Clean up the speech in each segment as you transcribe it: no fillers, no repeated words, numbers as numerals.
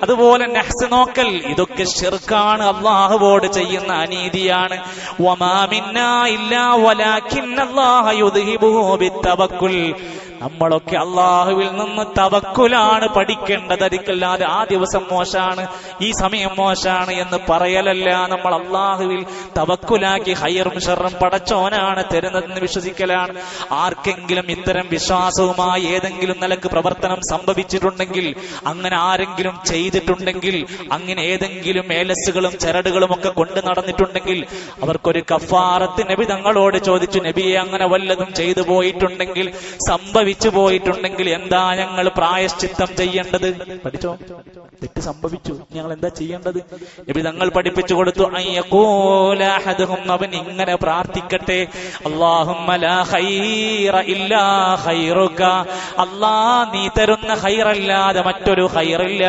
അതുപോലെ നഹ്സ് നോക്കൽ, ഇതൊക്കെ ശിർക്കാണ്, അല്ലാഹുവോട് ചെയ്യുന്ന അനീതിയാണ്. വമാ മിന്നാ ഇല്ലാ വലാകിന്നല്ലാഹ യുദ്ഹിബുഹു ബിത്തവക്കുൽ. നമ്മളൊക്കെ അള്ളാഹുവിൽ നിന്ന് തവക്കുലാണ് പഠിക്കേണ്ടത്. അതിക്കല്ലാതെ ആ ദിവസം മോശാണ്, ഈ സമയം മോശാണ് എന്ന് പറയലല്ല. നമ്മൾ അള്ളാഹുവിൽ തവക്കുലാക്കി ഹൈറും ഷർറും പടച്ചോനാണ് തരുന്നതെന്ന് വിശ്വസിക്കലാണ്. ആർക്കെങ്കിലും ഇത്തരം വിശ്വാസവുമായി ഏതെങ്കിലും നിലക്ക് പ്രവർത്തനം സംഭവിച്ചിട്ടുണ്ടെങ്കിൽ, അങ്ങനെ ആരെങ്കിലും ചെയ്തിട്ടുണ്ടെങ്കിൽ, അങ്ങനെ ഏതെങ്കിലും ഏലസുകളും ചരടുകളും ഒക്കെ കൊണ്ട് നടന്നിട്ടുണ്ടെങ്കിൽ അവർക്കൊരു കഫാറത്ത് നബി തങ്ങളോട് ചോദിച്ചു, നബിയെ അങ്ങനെ വല്ലതും ചെയ്തു പോയിട്ടുണ്ടെങ്കിൽ, സംഭവിച്ചു പോയിട്ടുണ്ടെങ്കിൽ എന്താ ഞങ്ങൾ പ്രായശ്ചിത്തം ചെയ്യേണ്ടത്? പഠിച്ചോ, തെറ്റ് സംഭവിച്ചു, ഞങ്ങൾ എന്താ ചെയ്യേണ്ടത്? നബി തങ്ങൾ പഠിപ്പിച്ചു കൊടുത്തു, അവൻ ഇങ്ങനെ പ്രാർത്ഥിക്കട്ടെ, അല്ലാഹുമ്മ ലാ ഖൈറ ഇല്ലാ ഖൈറുക. അല്ലാ, നീ തരുന്ന ഖൈറല്ലാതെ മറ്റൊരു ഖൈറില്ല.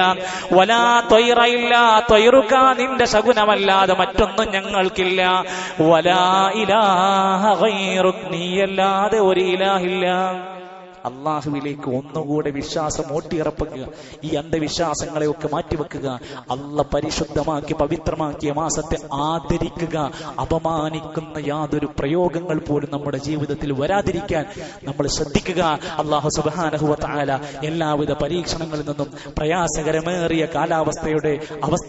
വലാ ത്വയ്റ ഇല്ലാ ത്വയ്റുക, നിന്റെ ശകുനമല്ലാതെ മറ്റൊന്നും ഞങ്ങൾക്കില്ല. വലാ ഇലാഹ ഖൈറുക, നീയല്ലാതെ ഒരു ഇലാഹില്ല. അള്ളാഹുവിലേക്ക് ഒന്നുകൂടെ വിശ്വാസം ഊട്ടിയിറപ്പിക്കുക. ഈ അന്ധവിശ്വാസങ്ങളെയൊക്കെ മാറ്റിവെക്കുക. അള്ള പരിശുദ്ധമാക്കി പവിത്രമാക്കിയ മാസത്തെ ആദരിക്കുക. അപമാനിക്കുന്ന യാതൊരു പ്രയോഗങ്ങൾ പോലും നമ്മുടെ ജീവിതത്തിൽ വരാതിരിക്കാൻ നമ്മൾ ശ്രദ്ധിക്കുക. അല്ലാഹു സുബ്ഹാനഹു വ തആല എല്ലാവിധ പരീക്ഷണങ്ങളിൽ നിന്നും, പ്രയാസകരമേറിയ കാലാവസ്ഥയുടെ അവസ്ഥ